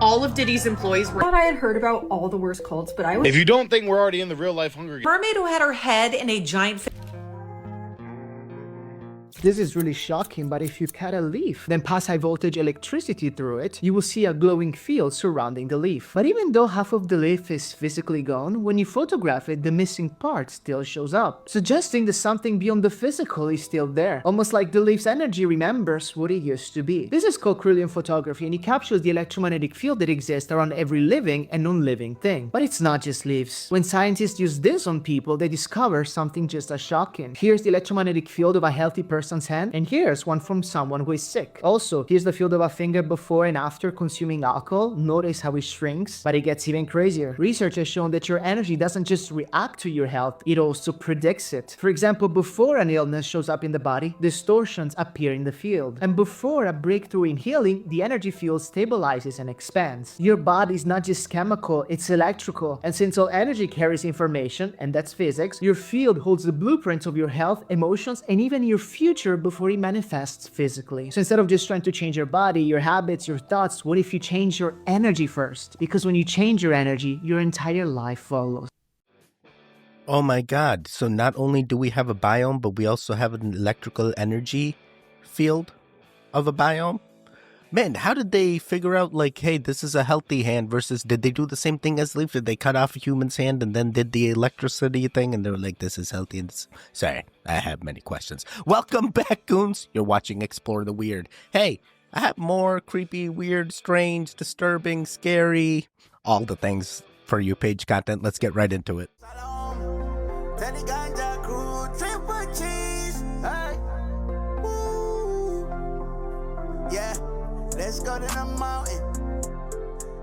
All of Diddy's employees were. I thought I had heard about all the worst cults, but I was. If you don't think we're already in the real life Hunger Games. Mermaid who had her head in a giant. This is really shocking, but if you cut a leaf, then pass high voltage electricity through it, you will see a glowing field surrounding the leaf. But even though half of the leaf is physically gone, when you photograph it, the missing part still shows up, suggesting that something beyond the physical is still there, almost like the leaf's energy remembers what it used to be. This is called Kirlian photography, and it captures the electromagnetic field that exists around every living and non-living thing. But it's not just leaves. When scientists use this on people, they discover something just as shocking. Here's the electromagnetic field of a healthy person's hand, and here's one from someone who is sick. Also, here's the field of a finger before and after consuming alcohol. Notice how it shrinks, but it gets even crazier. Research has shown that your energy doesn't just react to your health, it also predicts it. For example, before an illness shows up in the body, distortions appear in the field. And before a breakthrough in healing, the energy field stabilizes and expands. Your body is not just chemical, it's electrical. And since all energy carries information, and that's physics, your field holds the blueprints of your health, emotions, and even your future before it manifests physically. So instead of just trying to change your body, your habits, your thoughts, what if you change your energy first? Because when you change your energy, your entire life follows. Oh my god, so not only do we have a biome, but we also have an electrical energy field of a biome? Man, how did they figure out, like, hey, this is a healthy hand versus, did they do the same thing as leaf? Did they cut off a human's hand and then did the electricity thing and they were like, this is healthy? And sorry, I have many questions. Welcome back, goons. You're watching Explore the Weird. Hey, I have more creepy, weird, strange, disturbing, scary, all the things for you page content. Let's get right into it. Let's go to the mountain.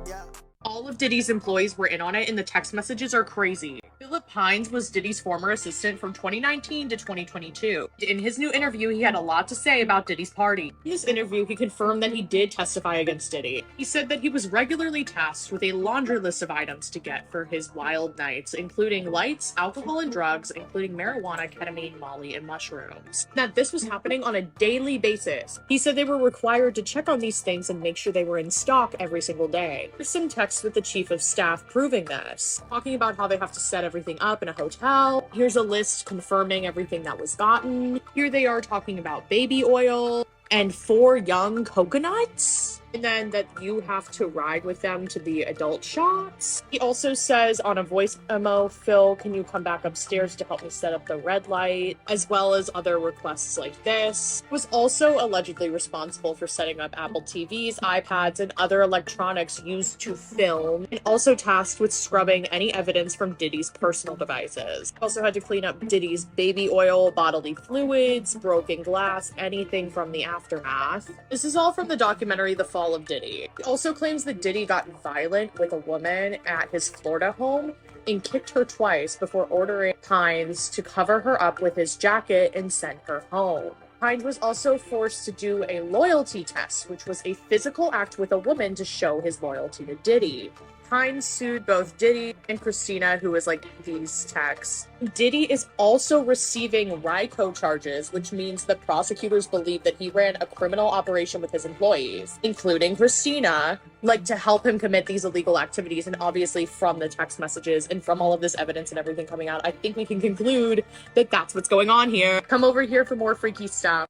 Yeah. All of Diddy's employees were in on it, and the text messages are crazy. Philip Hines was Diddy's former assistant from 2019 to 2022. In his new interview, he had a lot to say about Diddy's party. In this interview, he confirmed that he did testify against Diddy. He said that he was regularly tasked with a laundry list of items to get for his wild nights, including lights, alcohol, and drugs, including marijuana, ketamine, molly, and mushrooms. That this was happening on a daily basis. He said they were required to check on these things and make sure they were in stock every single day. There's some text with the chief of staff proving this, talking about how they have to set everything up in a hotel. Here's a list confirming everything that was gotten. Here they are talking about baby oil and 4 young coconuts. And then that you have to ride with them to the adult shots. He also says on a voice memo, Phil, can you come back upstairs to help me set up the red light? As well as other requests like this. Was also allegedly responsible for setting up Apple TVs, iPads, and other electronics used to film. And also tasked with scrubbing any evidence from Diddy's personal devices. Also had to clean up Diddy's baby oil, bodily fluids, broken glass, anything from the aftermath. This is all from the documentary The Fall of Diddy. He also claims that Diddy got violent with a woman at his Florida home and kicked her twice before ordering Hines to cover her up with his jacket and send her home. Hines was also forced to do a loyalty test, which was a physical act with a woman to show his loyalty to Diddy. Hines sued both Diddy and Christina, who was like these texts. Diddy is also receiving RICO charges, which means that prosecutors believe that he ran a criminal operation with his employees, including Christina, like to help him commit these illegal activities. And obviously from the text messages and from all of this evidence and everything coming out, I think we can conclude that that's what's going on here. Come over here for more freaky stuff.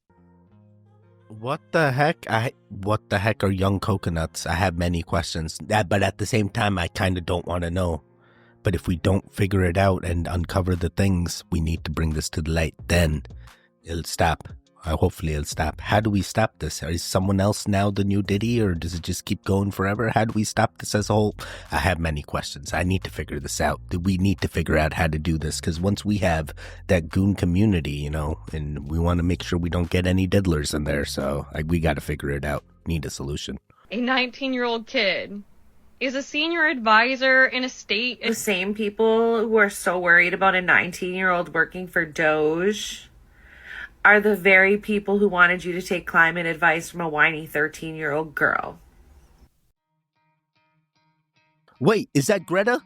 What the heck? What the heck are young coconuts? I have many questions, but at the same time, I kind of don't want to know. But if we don't figure it out and uncover the things, we need to bring this to the light, then it'll stop. Hopefully it'll stop. How do we stop this? Is someone else now the new Diddy, or does it just keep going forever? How do we stop this as a whole? I have many questions. I need to figure this out. We need to figure out how to do this, because once we have that goon community, you know, and we want to make sure we don't get any diddlers in there, so we got to figure it out. Need a solution. A 19-year-old kid is a senior advisor in a state. The same people who are so worried about a 19-year-old working for Doge are the very people who wanted you to take climate advice from a whiny 13-year-old girl. Wait, is that Greta?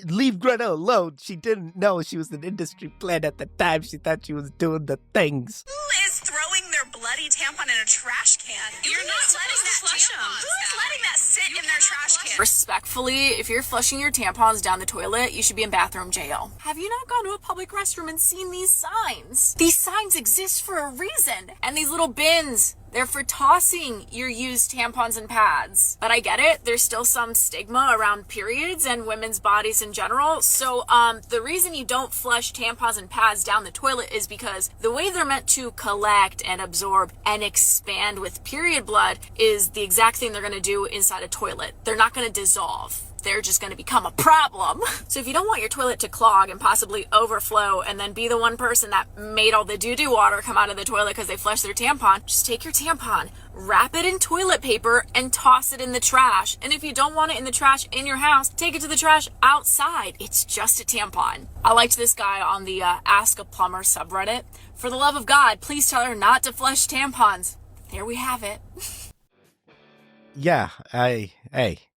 Leave Greta alone. She didn't know she was an industry plant at the time. She thought she was doing the things. Who is throwing their blood bloody tampon in a trash can. You're not letting that flush them. Who's letting that sit in their trash can? Respectfully, if you're flushing your tampons down the toilet, you should be in bathroom jail. Have you not gone to a public restroom and seen these signs? These signs exist for a reason. And these little bins, they're for tossing your used tampons and pads. But I get it, there's still some stigma around periods and women's bodies in general. So the reason you don't flush tampons and pads down the toilet is because the way they're meant to collect and absorb and expand with period blood is the exact thing they're going to do inside a toilet. They're not going to dissolve. They're just going to become a problem. So if you don't want your toilet to clog and possibly overflow and then be the one person that made all the doo-doo water come out of the toilet because they flushed their tampon, just take your tampon, wrap it in toilet paper, and toss it in the trash. And if you don't want it in the trash in your house, take it to the trash outside. It's just a tampon. I liked this guy on the Ask a Plumber subreddit. For the love of God, please tell her not to flush tampons. There we have it. Yeah, hey,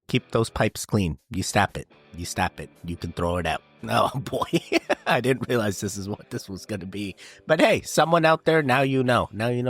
keep those pipes clean. You stop it. You can throw it out. Oh boy, I didn't realize this is what this was going to be. But hey, someone out there, now you know.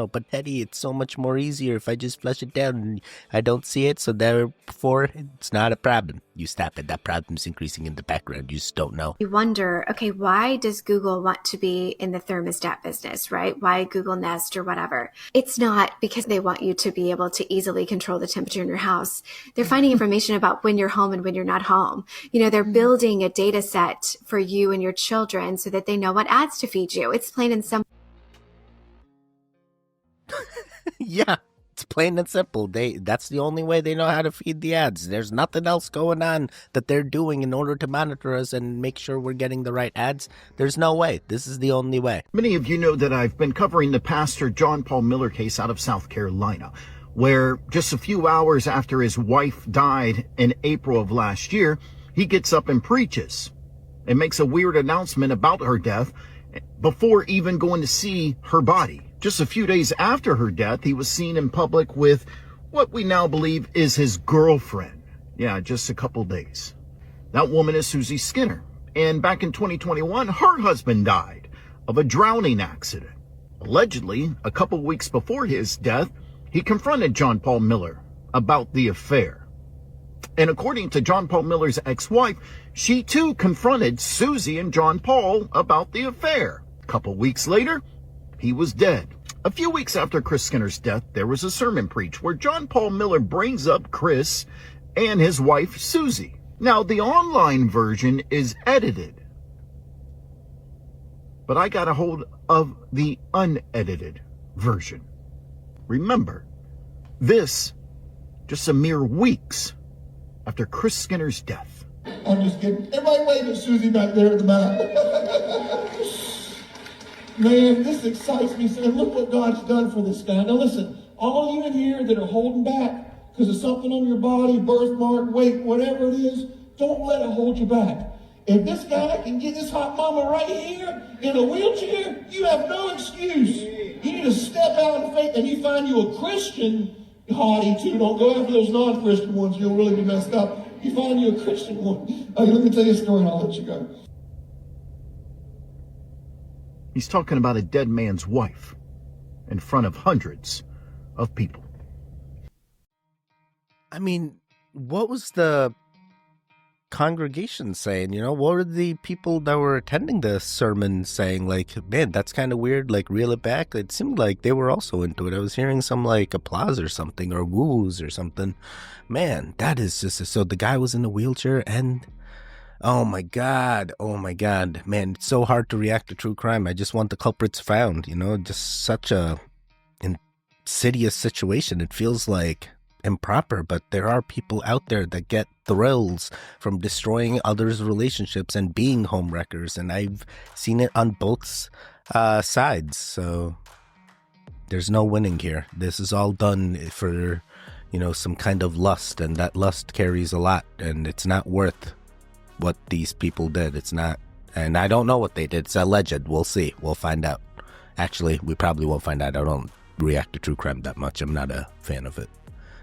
But Eddie, it's so much more easier if I just flush it down and I don't see it. So therefore, it's not a problem. You stop it. That problem's increasing in the background. You just don't know. You wonder, okay, why does Google want to be in the thermostat business, right? Why Google Nest or whatever? It's not because they want you to be able to easily control the temperature in your house. They're finding information about when you're home and when you're not home. They're building a data set for you and your children so that they know what ads to feed you. It's plain and simple. Yeah, it's plain and simple. That's the only way they know how to feed the ads. There's nothing else going on that they're doing in order to monitor us and make sure we're getting the right ads. There's no way. This is the only way. Many of you know that I've been covering the Pastor John Paul Miller case out of South Carolina, where just a few hours after his wife died in April of last year, he gets up and preaches and makes a weird announcement about her death before even going to see her body. Just a few days after her death, he was seen in public with what we now believe is his girlfriend. Yeah, just a couple days. That woman is Susie Skinner. And back in 2021, her husband died of a drowning accident. Allegedly, a couple weeks before his death, he confronted John Paul Miller about the affair. And according to John Paul Miller's ex-wife, she too confronted Susie and John Paul about the affair. A couple weeks later, he was dead. A few weeks after Chris Skinner's death, there was a sermon preached where John Paul Miller brings up Chris and his wife Susie. Now, the online version is edited, but I got a hold of the unedited version. Remember, this just a mere weeks after Chris Skinner's death. I'm just kidding. Everybody wave at Susie back there at the back. Man, this excites me. And look what God's done for this guy. Now listen, all you in here that are holding back because of something on your body, birthmark, weight, whatever it is, don't let it hold you back. If this guy can get this hot mama right here in a wheelchair, you have no excuse. You need to step out in faith and you find you a Christian hottie too. Don't go after those non-Christian ones. You'll really be messed up. You find you a Christian one. Okay, let me tell you a story and I'll let you go. He's talking about a dead man's wife in front of hundreds of people. I mean, what was the congregation saying? What were the people that were attending the sermon saying? Like, man, that's kind of weird, like, reel it back. It seemed like they were also into it. I was hearing some like applause or something, or woos or something. Man, that is just so the guy was in a wheelchair and oh my god, man, it's so hard to react to true crime. I just want the culprits found. Just such a insidious situation. It feels like improper, but there are people out there that get thrills from destroying others' relationships and being homewreckers, and I've seen it on both sides. So there's no winning here. This is all done for some kind of lust, and that lust carries a lot, and it's not worth what these people did. It's not, and I don't know what they did. It's alleged. We'll see. We'll find out. Actually, we probably won't find out. I don't react to true crime that much. I'm not a fan of it.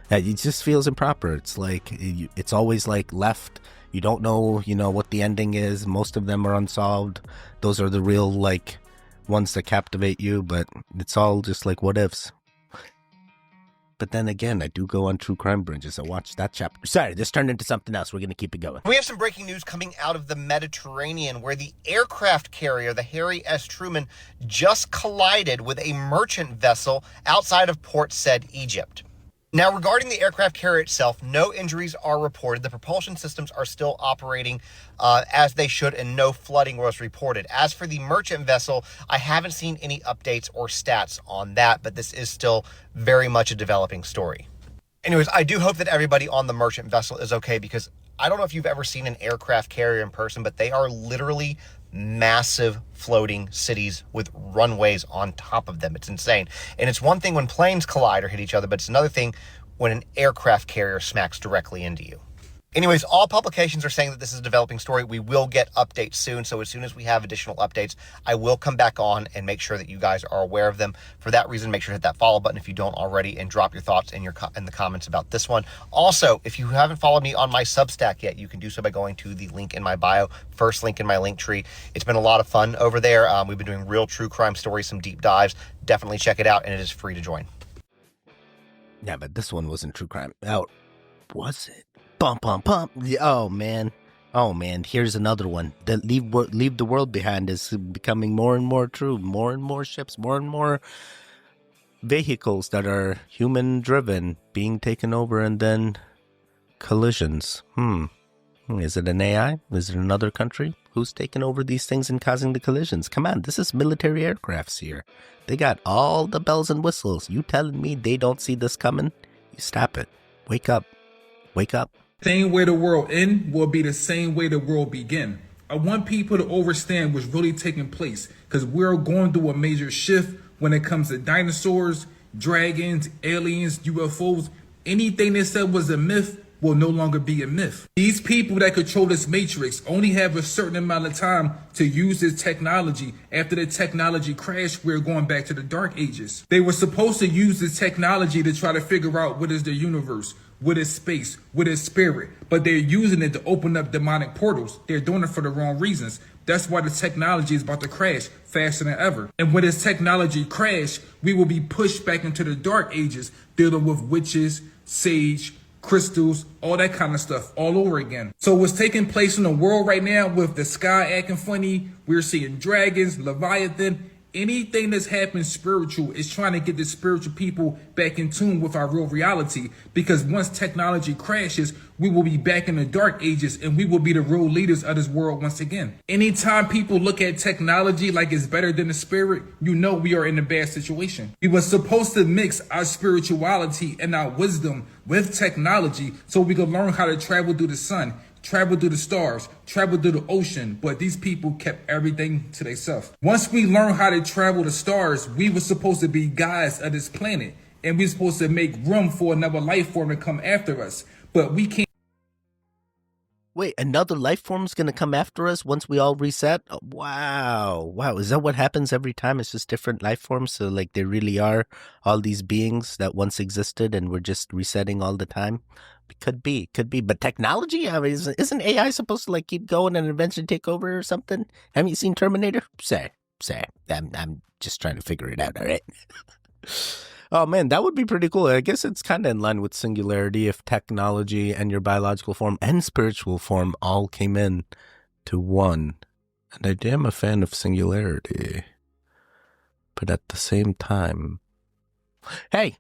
It just feels improper. It's like, it's always like left. You don't know, what the ending is. Most of them are unsolved. Those are the real, like, ones that captivate you, but it's all just like what ifs. But then again, I do go on true crime bridges. I watch that chapter. Sorry, this turned into something else. We're going to keep it going. We have some breaking news coming out of the Mediterranean where the aircraft carrier, the Harry S. Truman, just collided with a merchant vessel outside of Port Said, Egypt. Now, regarding the aircraft carrier itself, no injuries are reported. The propulsion systems are still operating as they should, and no flooding was reported. As for the merchant vessel, I haven't seen any updates or stats on that, but this is still very much a developing story. Anyways, I do hope that everybody on the merchant vessel is okay, because I don't know if you've ever seen an aircraft carrier in person, but they are literally massive floating cities with runways on top of them. It's insane. And it's one thing when planes collide or hit each other, but it's another thing when an aircraft carrier smacks directly into you. Anyways, all publications are saying that this is a developing story. We will get updates soon. So as soon as we have additional updates, I will come back on and make sure that you guys are aware of them. For that reason, make sure to hit that follow button if you don't already, and drop your thoughts in the comments about this one. Also, if you haven't followed me on my Substack yet, you can do so by going to the link in my bio, first link in my link tree. It's been a lot of fun over there. We've been doing real true crime stories, some deep dives. Definitely check it out, and it is free to join. Yeah, but this one wasn't true crime. Oh, was it? Bump, bump, bump. Oh, man. Oh, man. Here's another one. The leave the world behind is becoming more and more true. More and more ships, more and more vehicles that are human-driven being taken over, and then collisions. Is it an AI? Is it another country? Who's taking over these things and causing the collisions? Come on, this is military aircrafts here. They got all the bells and whistles. You telling me they don't see this coming? You stop it. Wake up. Wake up. Same way the world end will be the same way the world begin. I want people to understand what's really taking place, because we're going through a major shift when it comes to dinosaurs, dragons, aliens, UFOs. Anything they said was a myth will no longer be a myth. These people that control this matrix only have a certain amount of time to use this technology. After the technology crashed, we're going back to the dark ages. They were supposed to use this technology to try to figure out what is the universe, what is space, what is spirit, but they're using it to open up demonic portals. They're doing it for the wrong reasons. That's why the technology is about to crash faster than ever. And when this technology crash, we will be pushed back into the dark ages, dealing with witches, sage, crystals, all that kind of stuff all over again. So what's taking place in the world right now with the sky acting funny, we're seeing dragons, Leviathan, anything that's happened spiritual is trying to get the spiritual people back in tune with our real reality, because once technology crashes, we will be back in the dark ages and we will be the real leaders of this world once again. Anytime people look at technology like it's better than the spirit, you know we are in a bad situation. We were supposed to mix our spirituality and our wisdom with technology so we could learn how to travel through the sun, travel through the stars, travel through the ocean, but these people kept everything to themselves. Once we learn how to travel the stars, we were supposed to be guides of this planet, and we're supposed to make room for another life form to come after us, but we can't. Wait, another life form's gonna come after us once we all reset? Oh, wow. Is that what happens every time? It's just different life forms? So like there really are all these beings that once existed and we're just resetting all the time? Could be. But technology? I mean, isn't AI supposed to like keep going and eventually take over or something? Haven't you seen Terminator? Say. I'm just trying to figure it out, all right? Oh man, that would be pretty cool. I guess it's kind of in line with singularity if technology and your biological form and spiritual form all came in to one. And I am a fan of singularity. But at the same time... Hey,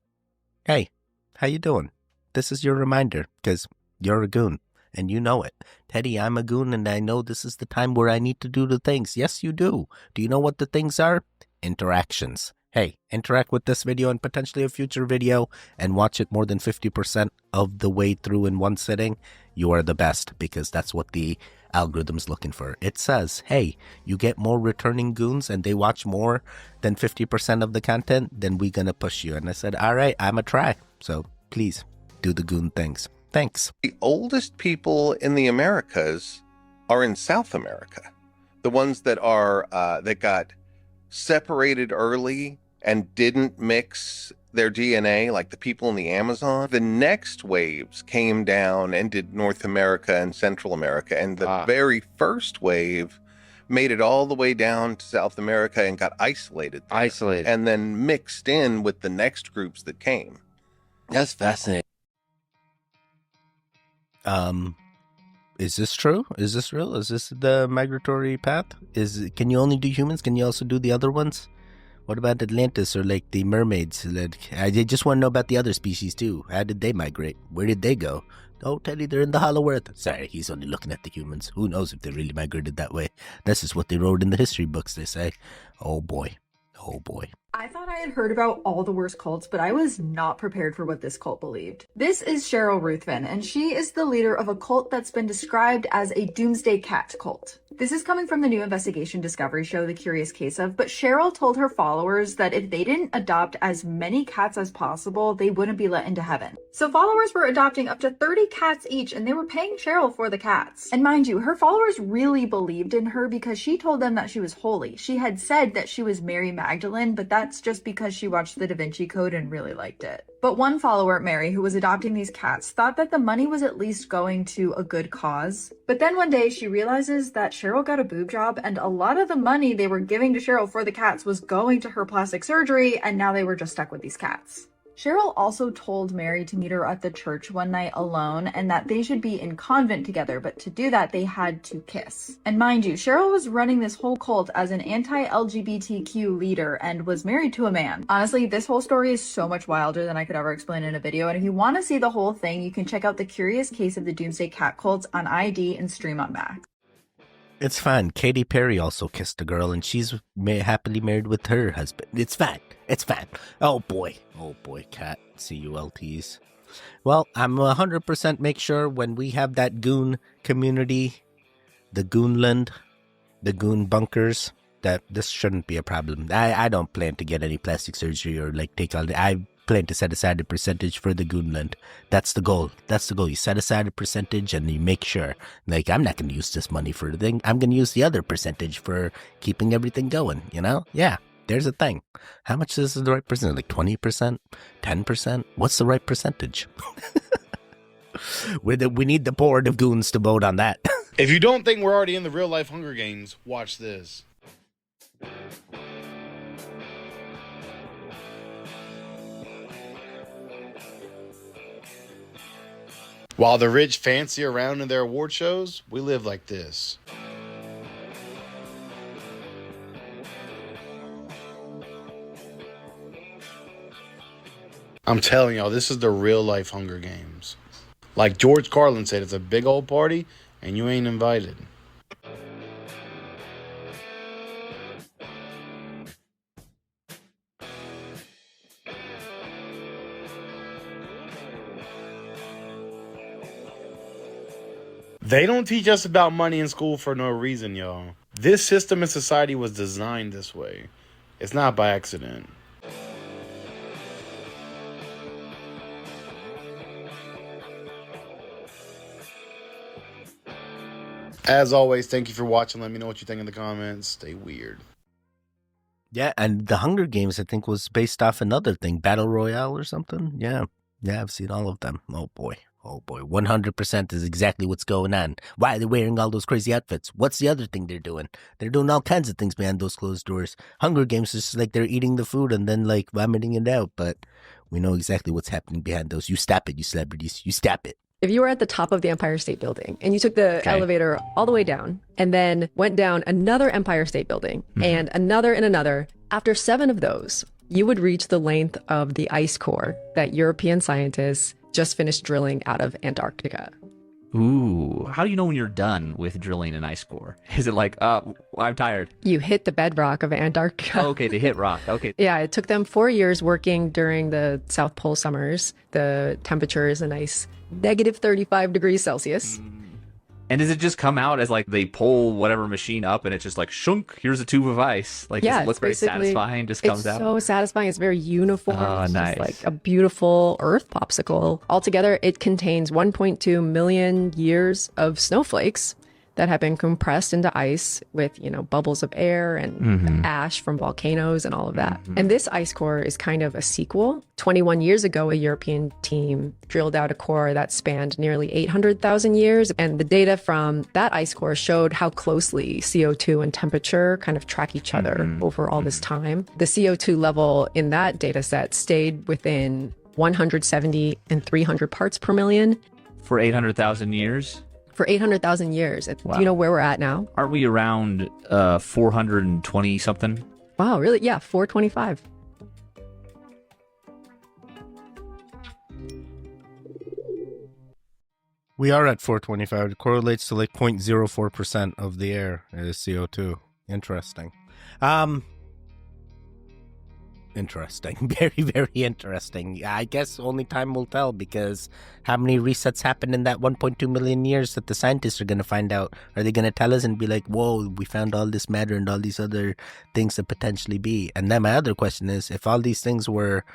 how you doing? This is your reminder, because you're a goon, and you know it. Teddy, I'm a goon, and I know this is the time where I need to do the things. Yes, you do. Do you know what the things are? Interactions. Hey, interact with this video and potentially a future video and watch it more than 50% of the way through in one sitting. You are the best, because that's what the algorithm's looking for. It says, hey, you get more returning goons and they watch more than 50% of the content, then we're going to push you. And I said, all right, I'm a try. So please do the goon things. Thanks. The oldest people in the Americas are in South America. The ones that are that got separated early and didn't mix their DNA, like the people in the Amazon. The next waves came down and did North America and Central America. And the very first wave made it all the way down to South America and got isolated. And then mixed in with the next groups that came. That's fascinating. Is this true? Is this real? Is this the migratory path? Can you only do humans? Can you also do the other ones? What about Atlantis or like the mermaids? I just want to know about the other species too. How did they migrate? Where did they go? Oh, Teddy, they're in the Hollow Earth. Sorry, he's only looking at the humans. Who knows if they really migrated that way? This is what they wrote in the history books, they say. Oh boy. Oh boy. I thought I had heard about all the worst cults, but I was not prepared for what this cult believed. This is Cheryl Ruthven, and she is the leader of a cult that's been described as a Doomsday cat cult. This is coming from the new investigation discovery show, The Curious Case of, but Cheryl told her followers that if they didn't adopt as many cats as possible, they wouldn't be let into heaven. So followers were adopting up to 30 cats each, and they were paying Cheryl for the cats. And mind you, her followers really believed in her because she told them that she was holy. She had said that she was Mary Magdalene, but that's just because she watched the Da Vinci Code and really liked it. But one follower, Mary, who was adopting these cats, thought that the money was at least going to a good cause. But then one day she realizes that Cheryl got a boob job, and a lot of the money they were giving to Cheryl for the cats was going to her plastic surgery, and now they were just stuck with these cats. Cheryl also told Mary to meet her at the church one night alone and that they should be in convent together, but to do that, they had to kiss. And mind you, Cheryl was running this whole cult as an anti-LGBTQ leader and was married to a man. Honestly, this whole story is so much wilder than I could ever explain in a video, and if you want to see the whole thing, you can check out The Curious Case of the Doomsday Cat Cults on ID and stream on Max. It's fine. Katy Perry also kissed a girl, and she's happily married with her husband. It's fine. It's fine. Oh boy, cat. CULTs. Well, I'm 100% make sure when we have that goon community, the Goonland, the goon bunkers, that this shouldn't be a problem. I don't plan to get any plastic surgery or like take all the... I plan to set aside a percentage for the Goonland. That's the goal. That's the goal. You set aside a percentage and you make sure. Like, I'm not going to use this money for the thing. I'm going to use the other percentage for keeping everything going, you know? Yeah, there's a thing. How much is the right percentage? Like 20%? 10%? What's the right percentage? We need the board of goons to vote on that. If you don't think we're already in the real life Hunger Games, watch this. While the rich fancy around in their award shows, we live like this. I'm telling y'all, this is the real life Hunger Games. Like George Carlin said, it's a big old party and you ain't invited. They don't teach us about money in school for no reason, y'all. This system in society was designed this way. It's not by accident. As always, thank you for watching. Let me know what you think in the comments. Stay weird. Yeah, and the Hunger Games, I think, was based off another thing, Battle Royale or something. Yeah, I've seen all of them. Oh boy. 100% is exactly what's going on. Why are they wearing all those crazy outfits? What's the other thing they're doing? They're doing all kinds of things behind those closed doors. Hunger Games is just like they're eating the food and then like vomiting it out, but we know exactly what's happening behind those. You stop it, you celebrities. You stop it. If you were at the top of the Empire State Building and you took the elevator all the way down and then went down another Empire State Building and another and another, after 7 of those, you would reach the length of the ice core that European scientists just finished drilling out of Antarctica. Ooh, how do you know when you're done with drilling an ice core? Is it like, I'm tired? You hit the bedrock of Antarctica. Oh, okay, they hit rock. Okay. Yeah, it took them 4 years working during the South Pole summers. The temperature is a nice negative 35 degrees Celsius. And does it just come out as like they pull whatever machine up and it's just like shunk, here's a tube of ice? Like, yeah, does it look very satisfying? Just comes out? It's so satisfying. It's very uniform. Oh, it's nice. just like a beautiful earth popsicle. Altogether, it contains 1.2 million years of snowflakes that have been compressed into ice with, bubbles of air and ash from volcanoes and all of that. And this ice core is kind of a sequel. 21 years ago, a European team drilled out a core that spanned nearly 800,000 years. And the data from that ice core showed how closely CO2 and temperature kind of track each other over all this time. The CO2 level in that data set stayed within 170 and 300 parts per million. For 800,000 years? For 800,000 years. Wow. Do you know where we're at now? Aren't we around 420 something? Wow, really? Yeah, 425. We are at 425. It correlates to like 0.04% of the air is CO2. Interesting. Interesting. Very, very interesting. I guess only time will tell, because how many resets happened in that 1.2 million years that the scientists are going to find out? Are they going to tell us and be like, whoa, we found all this matter and all these other things that potentially be? And then my other question is, if all these things were,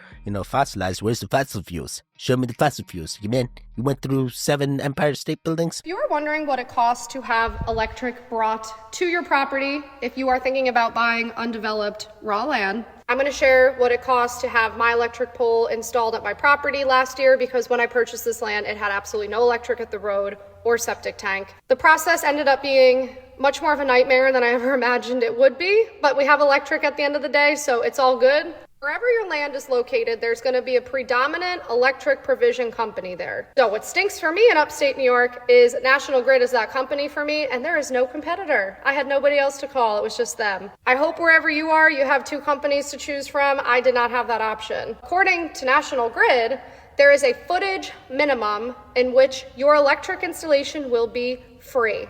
fossilized, where's the fossil fuels? Show me the fossil fuels. You went through 7 Empire State Buildings? If you are wondering what it costs to have electric brought to your property, if you are thinking about buying undeveloped raw land, I'm going to share what it costs to have my electric pole installed at my property last year, because when I purchased this land, it had absolutely no electric at the road or septic tank. The process ended up being much more of a nightmare than I ever imagined it would be, but we have electric at the end of the day, so it's all good. Wherever your land is located, there's going to be a predominant electric provision company there. So what stinks for me in upstate New York is National Grid is that company for me, and there is no competitor. I had nobody else to call. It was just them. I hope wherever you are, you have 2 companies to choose from. I did not have that option. According to National Grid, there is a footage minimum in which your electric installation will be free.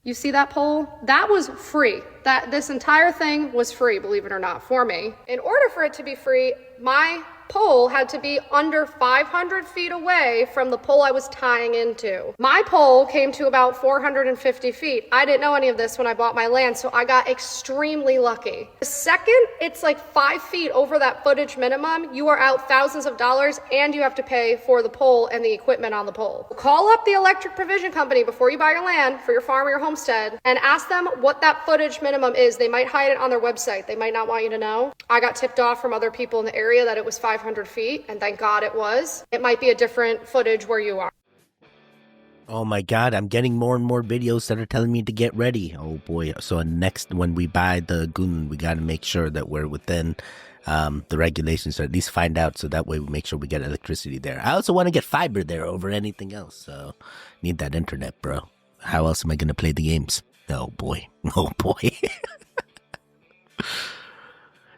You see that pole? That was free. This entire thing was free, believe it or not, for me. In order for it to be free, my pole had to be under 500 feet away from the pole I was tying into. My pole came to about 450 feet. I didn't know any of this when I bought my land, so I got extremely lucky. The second it's like 5 feet over that footage minimum, you are out thousands of dollars, and you have to pay for the pole and the equipment on the pole. Call up the electric provision company before you buy your land for your farm or your homestead and ask them what that footage minimum is. They might hide it on their website. They might not want you to know. I got tipped off from other people in the area that it was 500 feet, and thank God it was. It might be a different footage where you are. Oh my God, I'm getting more and more videos that are telling me to get ready. Oh boy. So next, when we buy the Goon, we got to make sure that we're within the regulations, or at least find out, so that way we make sure we get electricity there. I also want to get fiber there over anything else, so need that internet, bro. How else am I going to play the games? Oh boy. Oh boy.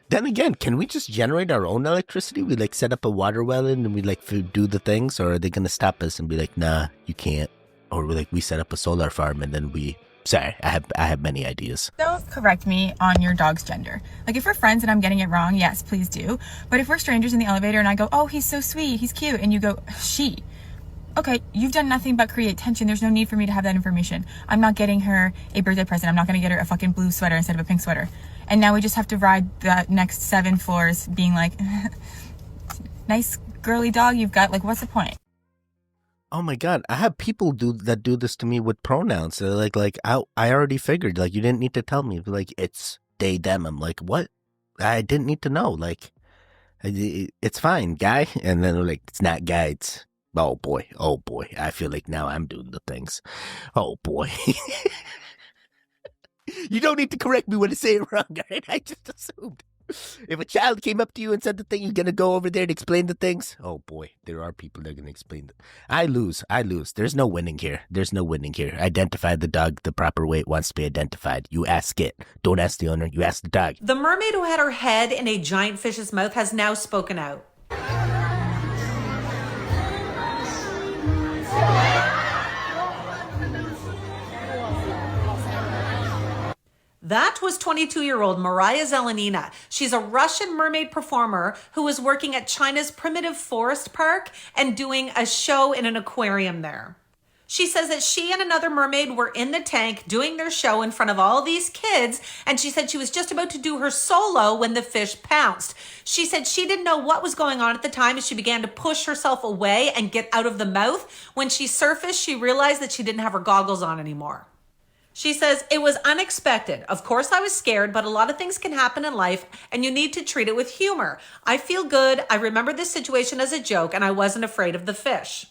Then again, can we just generate our own electricity? We set up a water well in and we do the things, or are they going to stop us and be like, nah, you can't? Or we set up a solar farm and then sorry, I have many ideas. Don't correct me on your dog's gender. If we're friends and I'm getting it wrong, yes, please do. But if we're strangers in the elevator and I go, oh, he's so sweet, he's cute, and you go, she. Okay, you've done nothing but create tension. There's no need for me to have that information. I'm not getting her a birthday present. I'm not going to get her a fucking blue sweater instead of a pink sweater. And now we just have to ride the next 7 floors being like, nice girly dog you've got. What's the point? Oh my God, I have people do this to me with pronouns. They're I already figured, you didn't need to tell me. It's they, them. I'm like, what? I didn't need to know. It's fine, guy. And then they're like, it's not guy, it's, oh boy, I feel like now I'm doing the things. Oh boy. You don't need to correct me when I say it wrong, right? I just assumed. If a child came up to you and said the thing, you're going to go over there and explain the things? Oh boy, there are people that are going to explain it. I lose. There's no winning here. Identify the dog the proper way it wants to be identified. You ask it. Don't ask the owner. You ask the dog. The mermaid who had her head in a giant fish's mouth has now spoken out. That was 22-year-old Mariya Zelenina. She's a Russian mermaid performer who was working at China's primitive forest park and doing a show in an aquarium there. She says that she and another mermaid were in the tank doing their show in front of all these kids, and she said she was just about to do her solo when the fish pounced. She said she didn't know what was going on at the time as she began to push herself away and get out of the mouth. When she surfaced, she realized that she didn't have her goggles on anymore. She says, it was unexpected. Of course, I was scared, but a lot of things can happen in life, and you need to treat it with humor. I feel good. I remember this situation as a joke, and I wasn't afraid of the fish.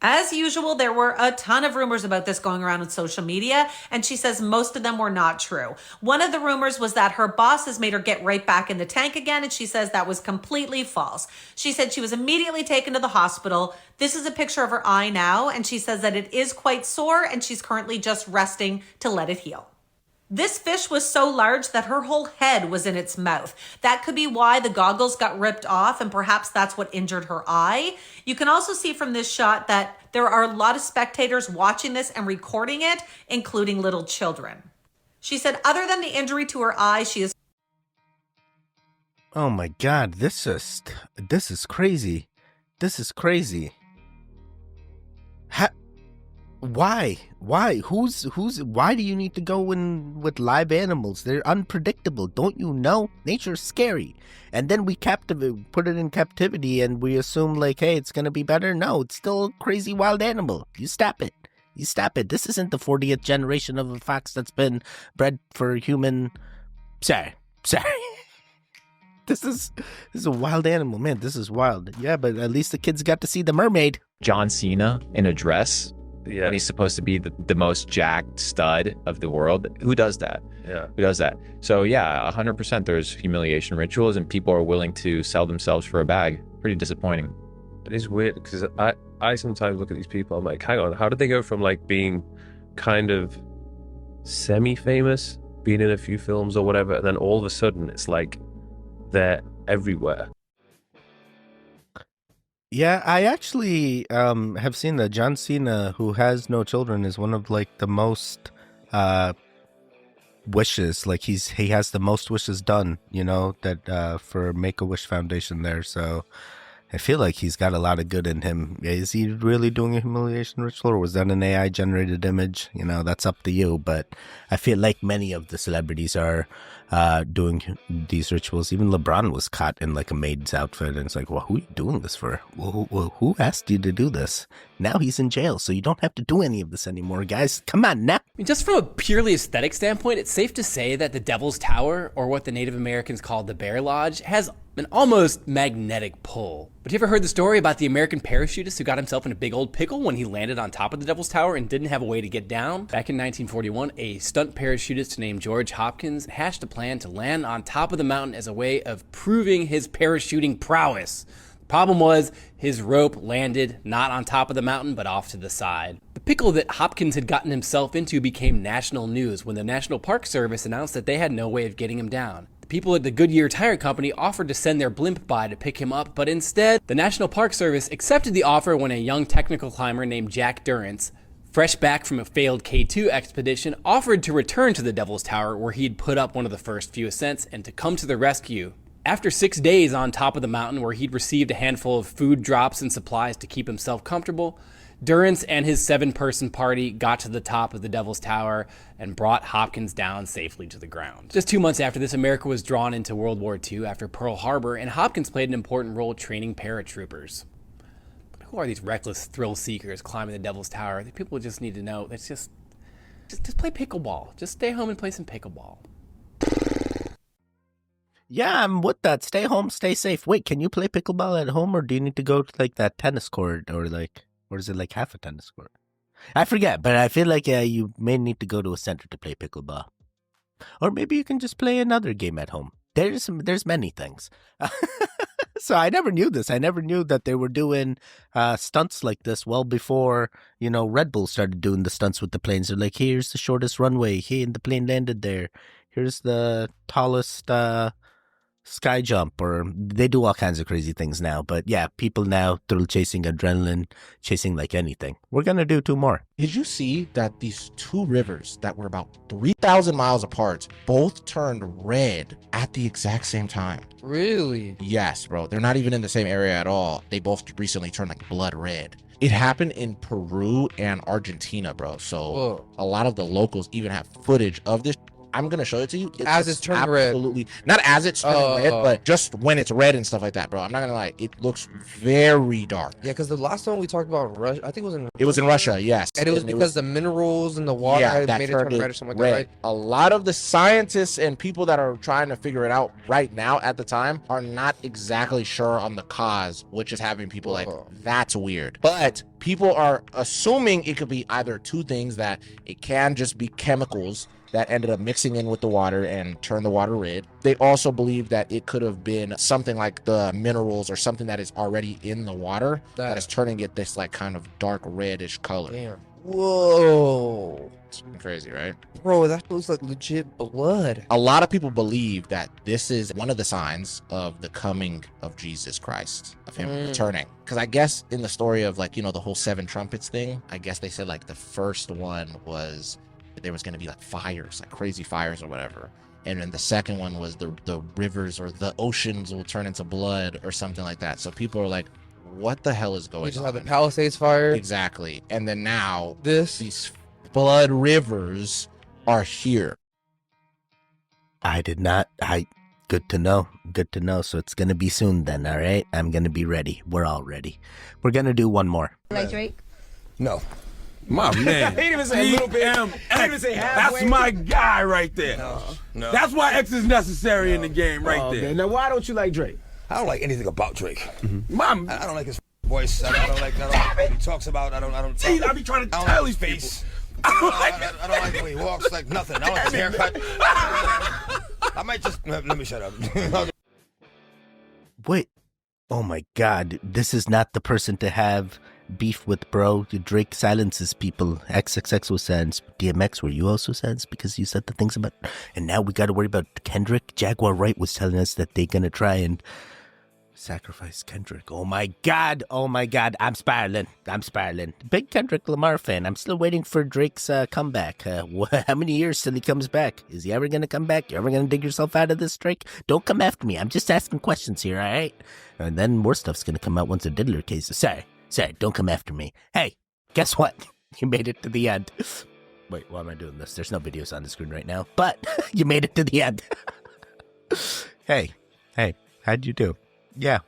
As usual, there were a ton of rumors about this going around on social media, and she says most of them were not true. One of the rumors was that her bosses made her get right back in the tank again, and she says that was completely false. She said she was immediately taken to the hospital. This is a picture of her eye now, and she says that it is quite sore, and she's currently just resting to let it heal. This fish was so large that her whole head was in its mouth. That could be why the goggles got ripped off, and perhaps that's what injured her eye. You can also see from this shot that there are a lot of spectators watching this and recording it, including little children. She said other than the injury to her eye, she is... Oh my God, this is crazy. This is crazy. Why? Why do you need to go in with live animals? They're unpredictable. Don't you know? Nature's scary. And then we put it in captivity and we assume like, hey, it's going to be better. No, it's still a crazy wild animal. You stop it. This isn't the 40th generation of a fox that's been bred for human. Sorry. This is a wild animal, man. This is wild. Yeah, but at least the kids got to see the mermaid. John Cena in a dress. Yeah. When he's supposed to be the most jacked stud of the world. Who does that? Yeah. Who does that? So yeah, 100% there's humiliation rituals and people are willing to sell themselves for a bag. Pretty disappointing. It is weird because I sometimes look at these people, I'm like, hang on, how did they go from like being kind of semi-famous, being in a few films or whatever, and then all of a sudden it's like they're everywhere. Yeah, I actually have seen that John Cena, who has no children, is one of like the most wishes. Like he has the most wishes done, you know, that for Make-A-Wish Foundation there. So I feel like he's got a lot of good in him. Is he really doing a humiliation ritual, or was that an AI generated image? You know, that's up to you. But I feel like many of the celebrities are doing these rituals. Even LeBron was caught in like a maid's outfit, and it's like, well, who are you doing this for? Who asked you to do this? Now he's in jail, so you don't have to do any of this anymore, guys. Come on now. I mean, just from a purely aesthetic standpoint, it's safe to say that the Devil's Tower, or what the Native Americans called the Bear Lodge, has an almost magnetic pull. But you ever heard the story about the American parachutist who got himself in a big old pickle when he landed on top of the Devil's Tower and didn't have a way to get down? Back in 1941, a stunt parachutist named George Hopkins hatched a plan to land on top of the mountain as a way of proving his parachuting prowess. The problem was, his rope landed not on top of the mountain, but off to the side. The pickle that Hopkins had gotten himself into became national news when the National Park Service announced that they had no way of getting him down. People at the Goodyear Tire Company offered to send their blimp by to pick him up, but instead, the National Park Service accepted the offer when a young technical climber named Jack Durrance, fresh back from a failed K2 expedition, offered to return to the Devil's Tower where he'd put up one of the first few ascents and to come to the rescue. After 6 days on top of the mountain where he'd received a handful of food drops and supplies to keep himself comfortable, Durrance and his 7-person party got to the top of the Devil's Tower and brought Hopkins down safely to the ground. Just 2 months after this, America was drawn into World War II after Pearl Harbor, and Hopkins played an important role training paratroopers. But who are these reckless thrill seekers climbing the Devil's Tower? The people just need to know, it's just play pickleball. Just stay home and play some pickleball. Yeah, I'm with that. Stay home, stay safe. Wait, can you play pickleball at home, or do you need to go to like that tennis court, or is it like half a tennis court? I forget, but I feel like you may need to go to a center to play pickleball. Or maybe you can just play another game at home. There's many things. So I never knew this. I never knew that they were doing stunts like this well before, you know, Red Bull started doing the stunts with the planes. They're like, here's the shortest runway. Hey, and the plane landed there. Here's the tallest sky jump, or they do all kinds of crazy things now. But yeah, people now thrill chasing, adrenaline chasing like anything. We're gonna do 2 more. Did you see that these 2 rivers that were about 3,000 miles apart both turned red at the exact same time? Really? Yes, bro. They're not even in the same area at all. They both recently turned like blood red. It happened in Peru and Argentina, bro. So a lot of the locals even have footage of this. I'm gonna show it to you. As it's turning red. Absolutely. Not as it's turning red, but just when it's red and stuff like that, bro. I'm not gonna lie. It looks very dark. Yeah, because the last time we talked about Russia, I think it was in Russia, yes. And it was because the minerals in the water had made it turn red or something like that, right? A lot of the scientists and people that are trying to figure it out right now at the time are not exactly sure on the cause, which is having people like, that's weird. But People are assuming it could be either two things, that it can just be chemicals that ended up mixing in with the water and turn the water red. They also believe that it could have been something like the minerals or something that is already in the water that is turning it this like kind of dark reddish color. Damn. Whoa. It's crazy, right? Bro, that looks like legit blood. A lot of people believe that this is one of the signs of the coming of Jesus Christ, of him returning. Because I guess in the story of like, you know, the whole 7 trumpets thing, I guess they said like the first one was that there was going to be like fires, like crazy fires or whatever. And then the second one was the rivers or the oceans will turn into blood or something like that. So people are like, what the hell is going on? We just had the Palisades fire. Exactly. And then now these blood rivers are here. Good to know. Good to know. So it's going to be soon then, all right? I'm going to be ready. We're all ready. We're going to do one more. Like Drake? No. My man. He didn't even say a little bit. He didn't even say halfway. That's my guy right there. No. That's why X is necessary in the game right there. Now, why don't you like Drake? I don't like anything about Drake. I don't like his voice. I don't like what he talks about. I don't. See, I be trying to tell these people. I don't like the way he walks. Like nothing. I don't like his haircut. I might just let me shut up. Wait. Oh my God. This is not the person to have beef with, bro. Drake silences people. XXX was silenced. DMX, were you also silenced because you said the things about... And now we got to worry about Kendrick. Jaguar Wright was telling us that they're going to try and sacrifice Kendrick. Oh my God. Oh my God. I'm spiraling. Big Kendrick Lamar fan. I'm still waiting for Drake's comeback. How many years till he comes back? Is he ever going to come back? You ever going to dig yourself out of this, Drake? Don't come after me. I'm just asking questions here, all right? And then more stuff's going to come out once the Diddler case is... Sorry, don't come after me. Hey, guess what? You made it to the end. Wait, why am I doing this? There's no videos on the screen right now, but you made it to the end. Hey, how'd you do? Yeah,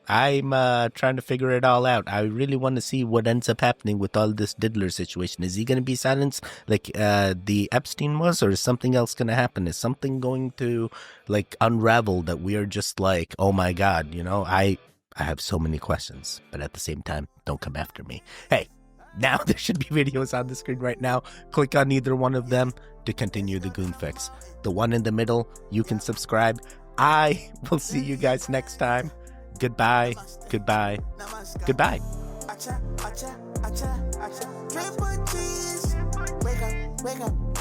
I'm trying to figure it all out. I really want to see what ends up happening with all this Diddler situation. Is he going to be silenced like the Epstein was, or is something else going to happen? Is something going to like unravel that we are just like, oh my God, you know, I have so many questions, but at the same time, don't come after me. Hey, now there should be videos on the screen right now. Click on either one of them to continue the Goon Fix. The one in the middle, you can subscribe. I will see you guys next time. Goodbye. Wake up.